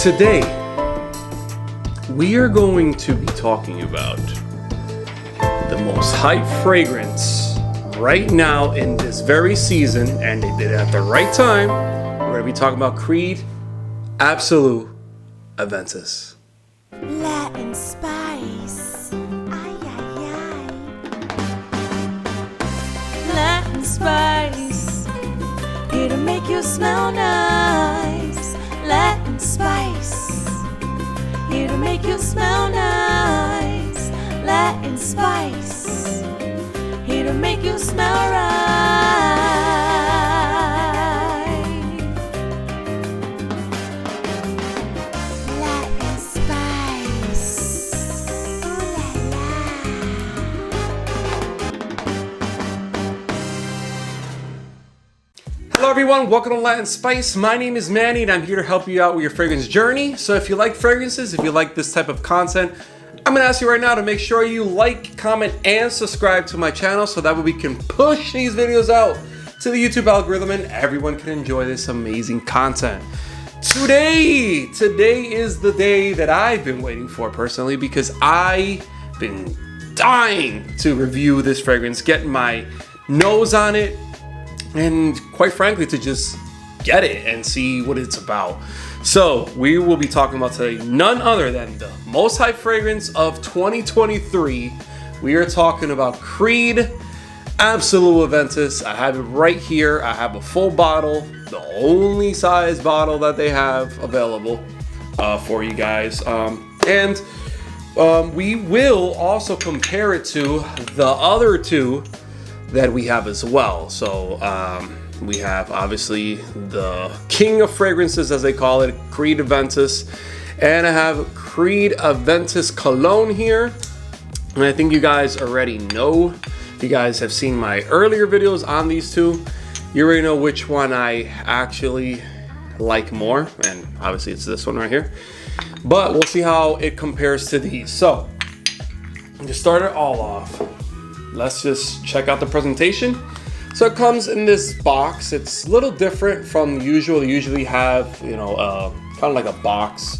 Today, we are going to be talking about the most hyped fragrance right now in this very season, and they did it at the right time. We're going to be talking about Creed Absolu Aventus. Latin spice, ay ay ay. Latin spice, here to make you smell nice. Latin spice, here to make you smell nice. Latin spice, here to make you smell right. Latin spice, ooh la la. Hello everyone, welcome to Latin Spice. My name is Manny and I'm here to help you out with your fragrance journey. So if you like fragrances, if you like this type of content, I'm gonna ask you right now to make sure you like, comment, and subscribe to my channel so that way we can push these videos out to the YouTube algorithm and everyone can enjoy this amazing content. Today is the day that I've been waiting for personally because I've been dying to review this fragrance, get my nose on it, and quite frankly to just get it and see what it's about. So we will be talking about today none other than the most hyped fragrance of 2023. We are talking about Creed Absolu Aventus. I have it right here. I have a full bottle, the only size bottle that they have available for you guys. We will also compare it to the other two that we have as well. So we have obviously the king of fragrances, as they call it, Creed Aventus, and I have Creed Aventus Cologne here. And I think you guys already know, if you guys have seen my earlier videos on these two, you already know which one I actually like more, and obviously it's this one right here. But we'll see how it compares to these. So to start it all off, let's just check out the presentation. So it comes in this box. It's a little different from the usual. They usually have, kind of like a box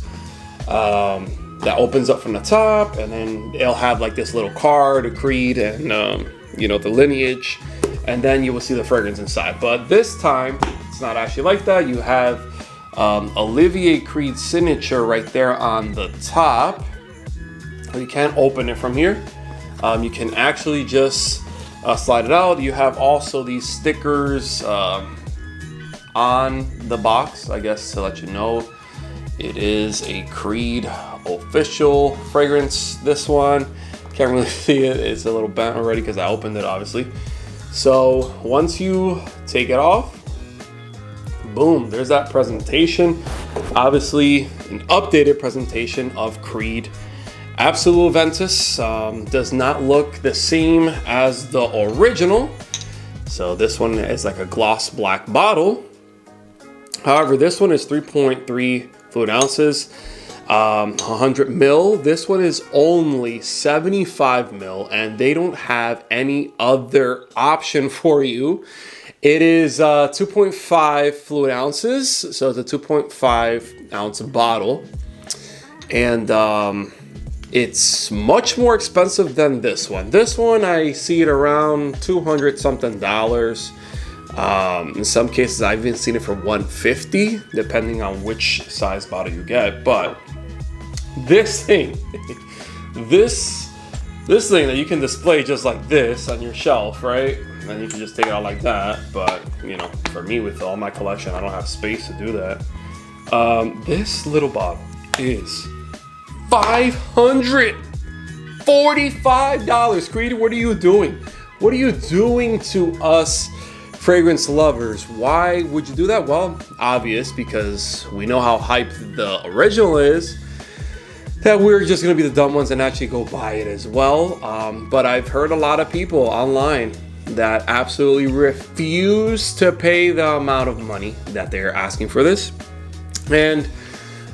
that opens up from the top, and then it'll have like this little card, a Creed, and the lineage, and then you will see the fragrance inside. But this time, it's not actually like that. You have Olivier Creed signature right there on the top. You can't open it from here. You can actually just slide it out. You have also these stickers on the box, I guess, to let you know it is a Creed official fragrance. This one, can't really see it. It's a little bent already because I opened it, obviously. So once you take it off, boom, there's that presentation. Obviously, an updated presentation of Creed Absolu Aventus. Does not look the same as the original. So this one is like a gloss black bottle. However, this one is 3.3 fluid ounces, 100 mil. This one is only 75 mil, and they don't have any other option for you. It is 2.5 fluid ounces, so it's a 2.5 ounce bottle, and it's much more expensive than this one. This one, I see it around $200 something. In some cases, I've even seen it for $150, depending on which size bottle you get. But this thing, this thing that you can display just like this on your shelf, right? And you can just take it out like that. But for me, with all my collection, I don't have space to do that. This little bottle is $545. Creed, what are you doing? What are you doing to us fragrance lovers? Why would you do that? Well, obvious, because we know how hyped the original is, that we're just going to be the dumb ones and actually go buy it as well. But I've heard a lot of people online that absolutely refuse to pay the amount of money that they're asking for this. And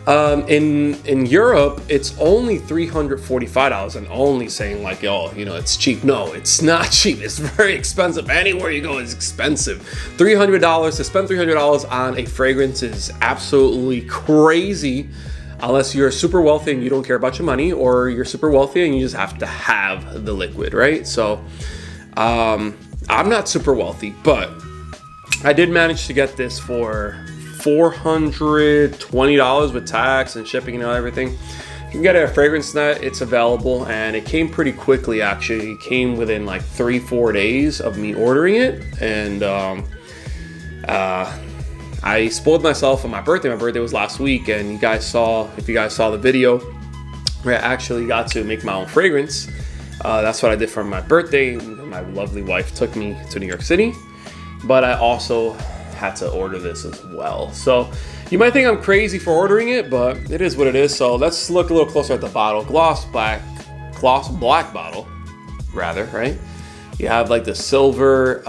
In Europe, it's only $345, and only saying like, oh, you know, it's cheap. No, it's not cheap. It's very expensive. Anywhere you go is expensive. $300 to spend $300 on a fragrance is absolutely crazy, unless you're super wealthy and you don't care about your money, or you're super wealthy and you just have to have the liquid, right? So, I'm not super wealthy, but I did manage to get this for $420 with tax and shipping and everything. You can get it at Fragrance Net. It's available, and it came pretty quickly. Actually, it came within like 3-4 days of me ordering it, and I spoiled myself on my birthday. My birthday was last week, and if you guys saw the video where I actually got to make my own fragrance, that's what I did for my birthday. My lovely wife took me to New York City, but I also had to order this as well. So you might think I'm crazy for ordering it, but it is what it is. So let's look a little closer at the bottle. Gloss black bottle, rather, right? You have like the silver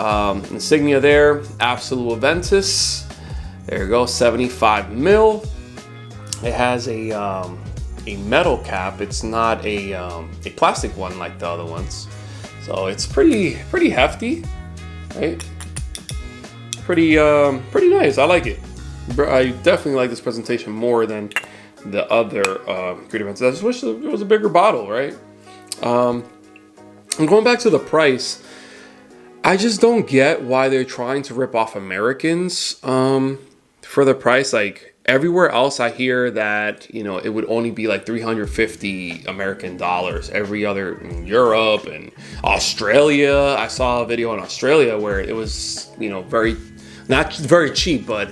insignia there. Absolu Aventus. There you go, 75 mil. It has a metal cap. It's not a plastic one like the other ones. So it's pretty hefty, right? Pretty nice. I like it. I definitely like this presentation more than the other Creed Aventus. I just wish it was a bigger bottle, right? And going back to the price, I just don't get why they're trying to rip off Americans for the price. Like everywhere else, I hear that, you know, it would only be like $350 American dollars. Every other in Europe and Australia, I saw a video in Australia where it was, you know, not very cheap, but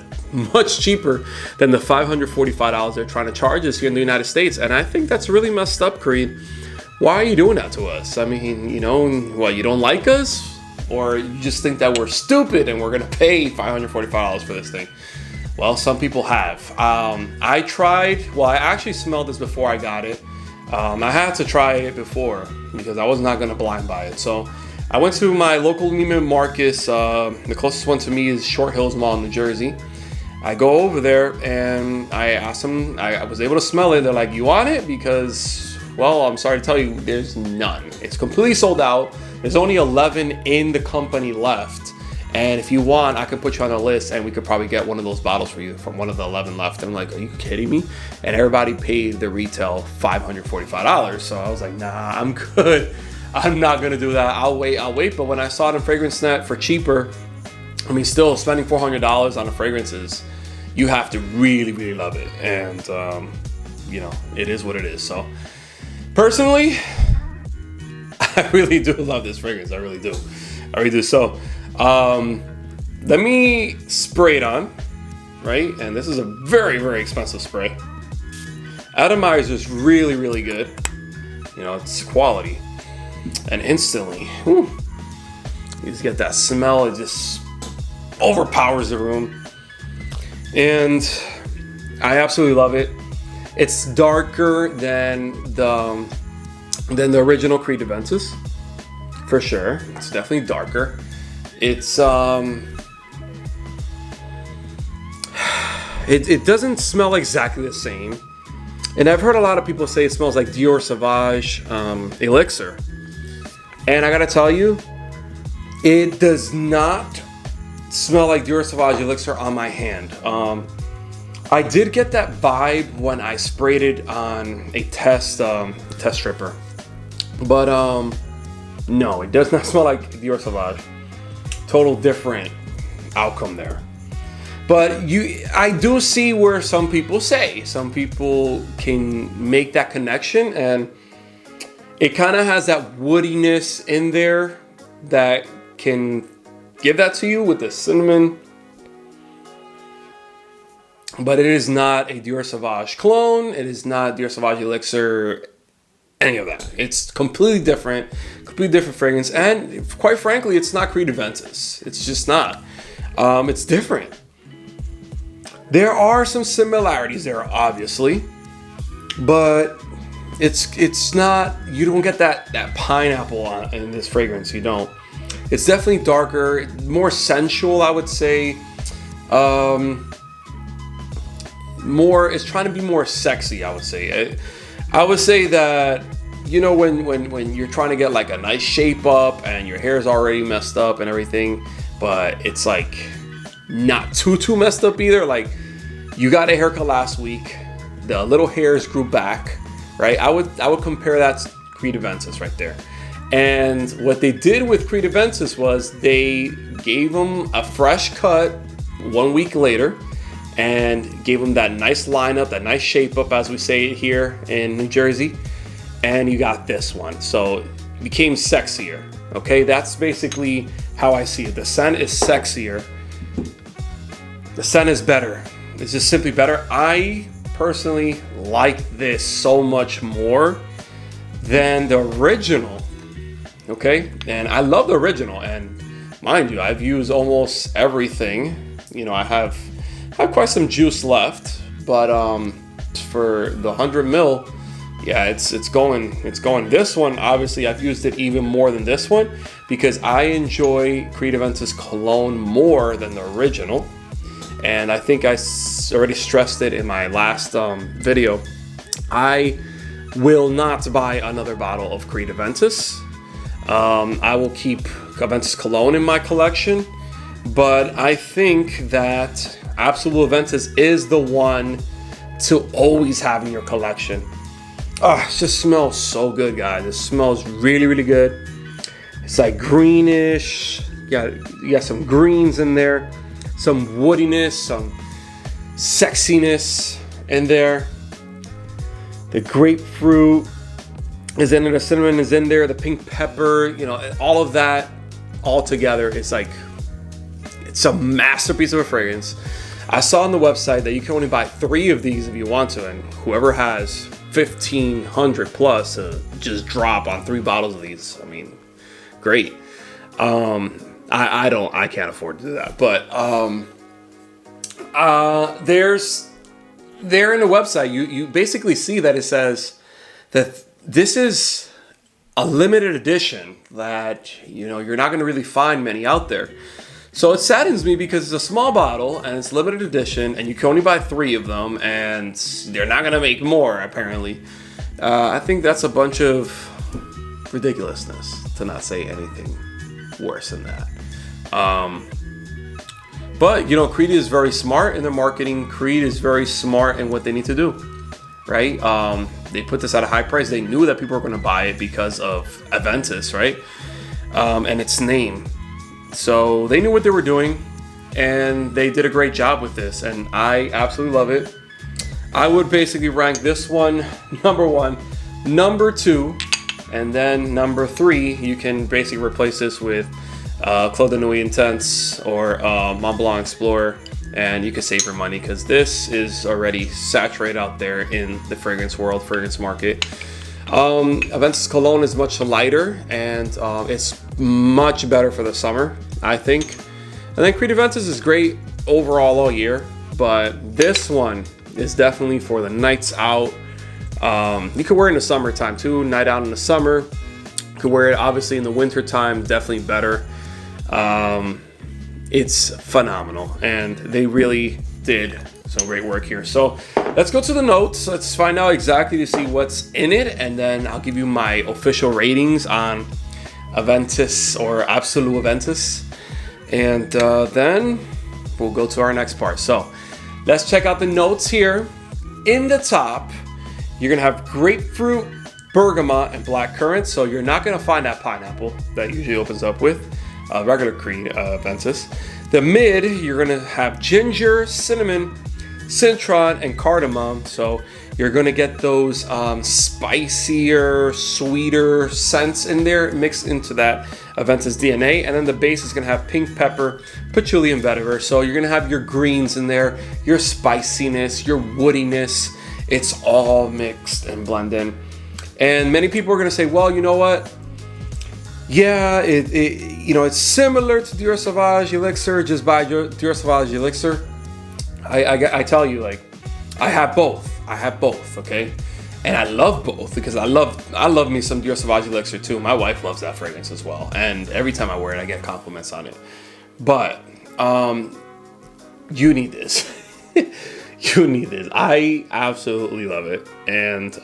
much cheaper than the $545 they're trying to charge us here in the United States. And I think that's really messed up, Creed. Why are you doing that to us? I mean, you know, what, you don't like us? Or you just think that we're stupid and we're gonna pay $545 for this thing? Well, some people have. I actually smelled this before I got it. I had to try it before because I was not gonna blind buy it. So I went to my local Neiman Marcus. The closest one to me is Short Hills Mall in New Jersey. I go over there and I asked them, I was able to smell it. They're like, you want it? Because, well, I'm sorry to tell you, there's none. It's completely sold out. There's only 11 in the company left. And if you want, I can put you on a list and we could probably get one of those bottles for you from one of the 11 left. And I'm like, are you kidding me? And everybody paid the retail $545. So I was like, nah, I'm good. I'm not gonna do that. I'll wait. But when I saw it in Fragrance Net for cheaper, I mean, still spending $400 on the fragrances, you have to really, really love it. And, you know, it is what it is. So personally, I really do love this fragrance. I really do. So, let me spray it on, right? And this is a very, very expensive spray. Atomizer is really, really good. You know, it's quality. And instantly, you just get that smell. It just overpowers the room. And I absolutely love it. It's darker than the original Creed Aventus, for sure. It's definitely darker. It's it doesn't smell exactly the same. And I've heard a lot of people say it smells like Dior Sauvage Elixir. And I gotta tell you, it does not smell like Dior Sauvage Elixir on my hand. I did get that vibe when I sprayed it on a test stripper. But no, it does not smell like Dior Sauvage. Total different outcome there. But I do see where some people can make that connection, and it kind of has that woodiness in there that can give that to you with the cinnamon. But it is not a Dior Sauvage clone. It is not Dior Sauvage Elixir, any of that. It's completely different fragrance. And quite frankly, it's not Creed Aventus. It's just not. It's different. There are some similarities there, obviously, but it's not. You don't get that pineapple in this fragrance. You don't. It's definitely darker, more sensual, I would say. it's trying to be more sexy, I would say. I would say that, you know, when you're trying to get like a nice shape up and your hair's already messed up and everything, but it's like not too messed up either. Like, you got a haircut last week, the little hairs grew back, right? I would compare that to Creed Aventus right there. And what they did with Creed Aventus was they gave him a fresh cut 1 week later and gave him that nice lineup, that nice shape up, as we say it here in New Jersey. And you got this one. So it became sexier. Okay, that's basically how I see it. The scent is sexier. The scent is better. It's just simply better. I personally like this so much more than the original. Okay, and I love the original, and mind you, I've used almost everything. You know, I have quite some juice left, but for the 100 ml, yeah, it's going. This one, obviously, I've used it even more than this one because I enjoy Creed Aventus cologne more than the original, and I think I already stressed it in my last video. I will not buy another bottle of Creed Aventus. I will keep Aventus cologne in my collection, but I think that Absolu Aventus is the one to always have in your collection. It just smells so good, guys. It smells really good. It's like greenish. You got some greens in there, some woodiness, some sexiness in there. The grapefruit is in there, the cinnamon is in there, the pink pepper, you know, all of that all together. It's a masterpiece of a fragrance. I saw on the website that you can only buy 3 of these if you want to, and whoever has 1,500 plus just drop on 3 bottles of these. I mean, great. I can't afford to do that, but there in the website, you basically see that it says that this is a limited edition that, you know, you're not going to really find many out there. So it saddens me because it's a small bottle and it's limited edition and you can only buy 3 of them and they're not going to make more, apparently. I think that's a bunch of ridiculousness, to not say anything worse than that. But, you know, Creed is very smart in their marketing. Creed is very smart in what they need to do, right? They put this at a high price. They knew that people were going to buy it because of Aventus, right? And its name. So they knew what they were doing, and they did a great job with this, and I absolutely love it. I would basically rank this one number 1, number 2, and then number 3. You can basically replace this with Clos de Nuit Intense or Mont Blanc Explorer, and you can save your money because this is already saturated out there in the fragrance world, fragrance market. Aventus Cologne is much lighter and it's much better for the summer, I think. And then Creed Aventus is great overall all year, but this one is definitely for the nights out. You could wear it in the summertime too, night out in the summer. You could wear it obviously in the winter time, definitely better. It's phenomenal, and they really did some great work here. So let's go to the notes. Let's find out exactly to see what's in it, and then I'll give you my official ratings on Aventus or Absolu Aventus, and then we'll go to our next part. So let's check out the notes here. In the top, you're gonna have grapefruit, bergamot, and blackcurrant. So you're not gonna find that pineapple that usually opens up with regular Creed Aventus. The mid, you're gonna have ginger, cinnamon, citron, and cardamom. So you're gonna get those spicier, sweeter scents in there mixed into that Aventus DNA. And then the base is gonna have pink pepper, patchouli, and vetiver. So you're gonna have your greens in there, your spiciness, your woodiness. It's all mixed and blended in. And many people are gonna say, well, you know what? Yeah, it's similar to Dior Sauvage Elixir. Just buy Dior Sauvage Elixir. I tell you, like, I have both, okay? And I love both because I love me some Dior Sauvage Elixir too. My wife loves that fragrance as well, and every time I wear it, I get compliments on it. But you need this. You need this. I absolutely love it. And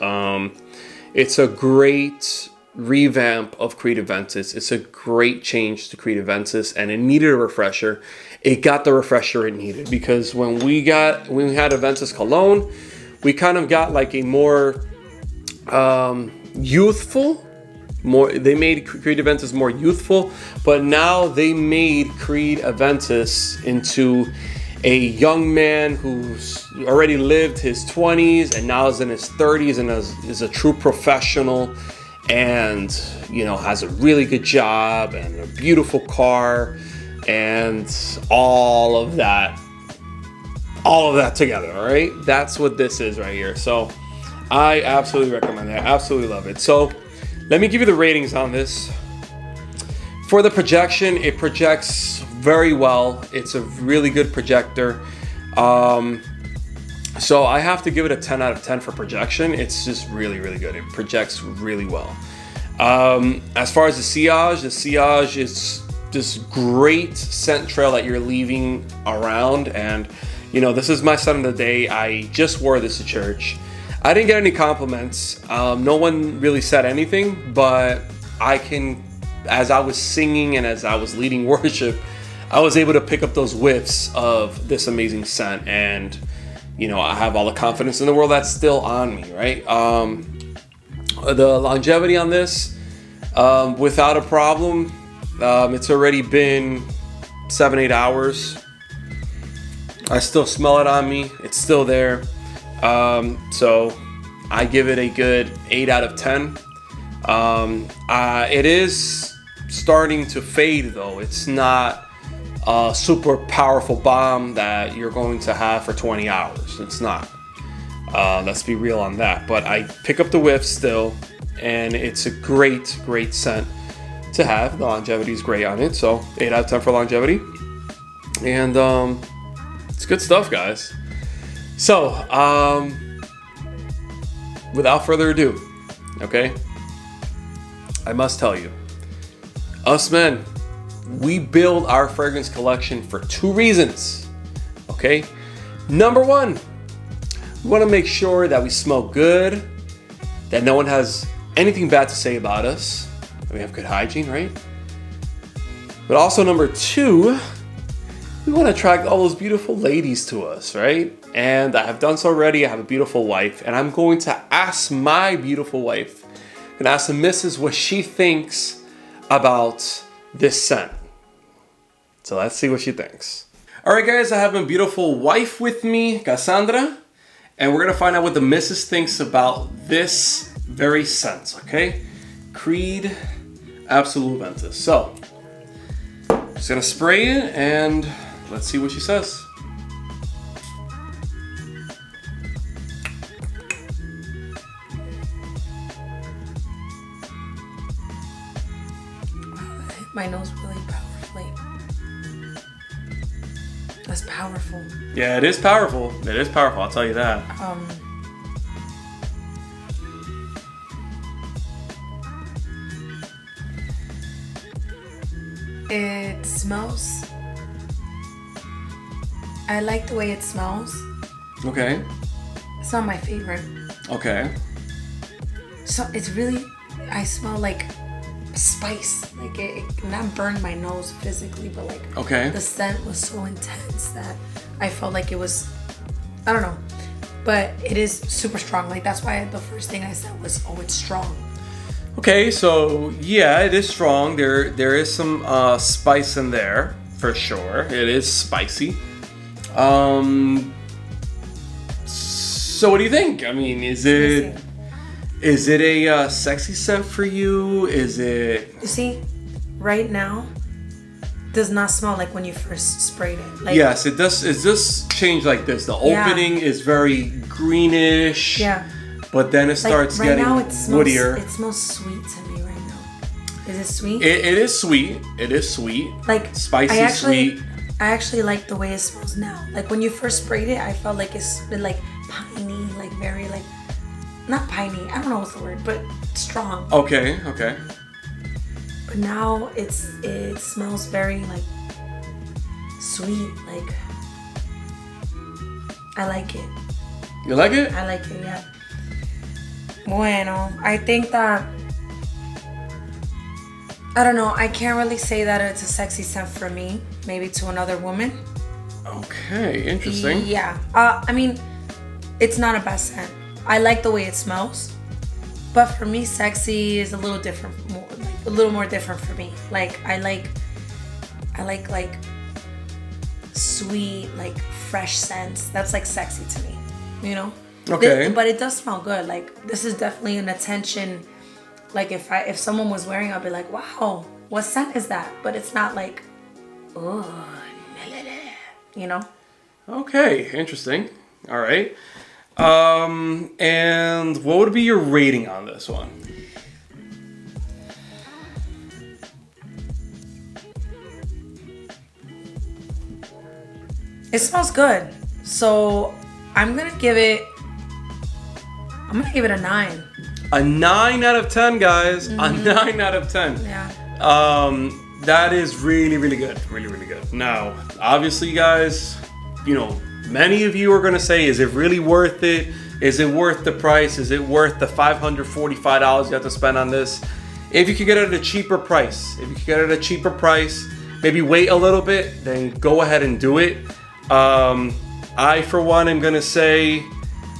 it's a great revamp of Creed Aventus. It's a great change to Creed Aventus, and it needed a refresher. It got the refresher it needed, because when we had Aventus Cologne, we kind of got like a more youthful, they made Creed Aventus more youthful, but now they made Creed Aventus into a young man who's already lived his 20s and now is in his 30s and is a true professional, and you know, has a really good job and a beautiful car and all of that together. All right, that's what this is right here. So I absolutely recommend it. I absolutely love it. So let me give you the ratings on this. For the projection, it projects very well. It's a really good projector. So I have to give it a 10 out of 10 for projection. It's just really, really good. It projects really well. As far as the sillage is this great scent trail that you're leaving around. And you know, this is my scent of the day. I just wore this to church. I didn't get any compliments. No one really said anything, but as I was singing and as I was leading worship, I was able to pick up those whiffs of this amazing scent. And you know, I have all the confidence in the world that's still on me, right? The longevity on this, without a problem, it's already been 7-8 hours. I still smell it on me. It's still there. So I give it a good 8 out of 10. It is starting to fade though. It's not a super powerful bomb that you're going to have for 20 hours. It's not. Let's be real on that. But I pick up the whiff still, and it's a great scent to have. The longevity is great on it, so 8 out of 10 for longevity. And it's good stuff, guys. So, without further ado, okay, I must tell you, us men, we build our fragrance collection for 2 reasons, okay? Number 1, we want to make sure that we smell good, that no one has anything bad to say about us, that we have good hygiene, right? But also number 2, we want to attract all those beautiful ladies to us, right? And I have done so already. I have a beautiful wife, and I'm going to ask my beautiful wife, and ask the missus what she thinks about this scent. So let's see what she thinks. All right, guys, I have my beautiful wife with me, Cassandra, and we're gonna find out what the missus thinks about this very scent, okay? Creed Absolu Aventus. So, just gonna spray it and let's see what she says. My nose really powerfully. That's powerful. Yeah, it is powerful. It is powerful, I'll tell you that. It smells. I like the way it smells. Okay. It's not my favorite. Okay. So it's really, I smell like spice. Like it not burned my nose physically, but like okay, the scent was so intense that I felt like it was, I don't know, but it is super strong. Like that's why the first thing I said was, oh, it's strong. Okay, so yeah, it is strong. There is some spice in there for sure. It is spicy. So what do you think? I mean, is it a sexy scent for you? Is it? You see, right now, does not smell like when you first sprayed it. Like, yes, it does. It does change like this. The opening is very greenish. Yeah. But then it starts right getting now it smells, woodier. It smells sweet to me right now. Is it sweet? It is sweet. It is sweet. Like spicy, sweet. I actually like the way it smells now. Like when you first sprayed it, I felt like it's been like piney, like very like, not piney. I don't know what's the word, but strong. Okay. But now it smells very like sweet, like. I like it. You like it? I like it, yeah. Bueno, I think that, I don't know, I can't really say that it's a sexy scent for me. Maybe to another woman. Okay, interesting. Yeah. I mean, it's not a bad scent. I like the way it smells. But for me, sexy is a little different, a little more different for me. Like, I like sweet, like fresh scents. That's like sexy to me, you know? Okay. But it does smell good. Like, this is definitely an attention. Like, if someone was wearing it, I'd be like, wow, what scent is that? But it's not like, oh, you know? Okay, interesting. All right. And what would be your rating on this one? It smells good. So I'm gonna give it a 9. A 9 out of 10, guys. A 9 out of 10. Yeah. That is really, really good. Really, really good. Now, obviously, guys, you know, many of you are going to say, is it really worth it? Is it worth the price? Is it worth the $545 you have to spend on this? If you could get it at a cheaper price, maybe wait a little bit, then go ahead and do it. I, for one, am going to say,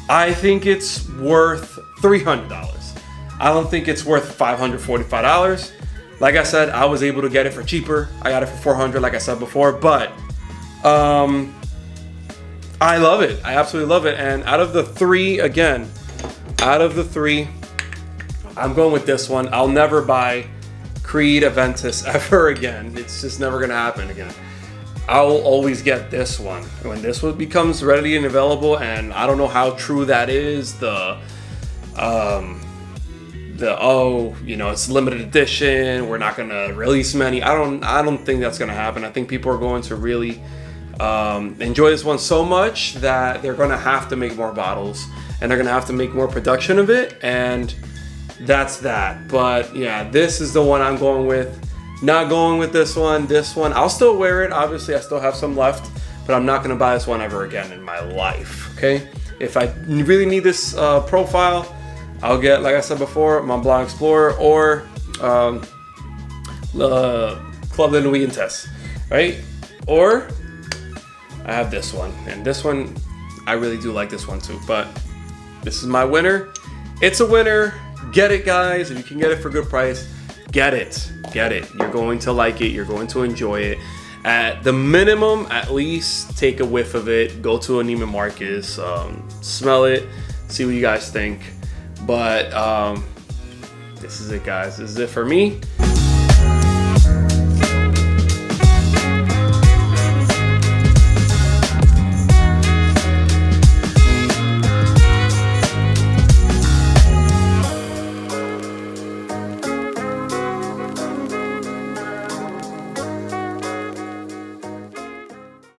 I think it's worth $300. I don't think it's worth $545. Like I said, I was able to get it for cheaper. I got it for $400, like I said before, but I love it. I absolutely love it. And out of the three, I'm going with this one. I'll never buy Creed Aventus ever again. It's just never gonna happen again. I'll always get this one. When this one becomes ready and available, and I don't know how true that is, it's limited edition, we're not gonna release many. I don't think that's gonna happen. I think people are going to really enjoy this one so much that they're gonna have to make more bottles, and they're gonna have to make more production of it, and that's that. But yeah, this is the one I'm going with. Not going with this one. I'll still wear it. Obviously, I still have some left, but I'm not gonna buy this one ever again in my life. Okay, if I really need this profile, I'll get, like I said before, Mont Blanc Explorer or Club de Nuit Intense, right? Or I have this one, and this one, I really do like this one too, but this is my winner. It's a winner. Get it, guys. If you can get it for a good price, get it. You're going to like it. You're going to enjoy it. At the minimum, at least take a whiff of it. Go to a Neiman Marcus, smell it, see what you guys think. But this is it, guys. This is it for me.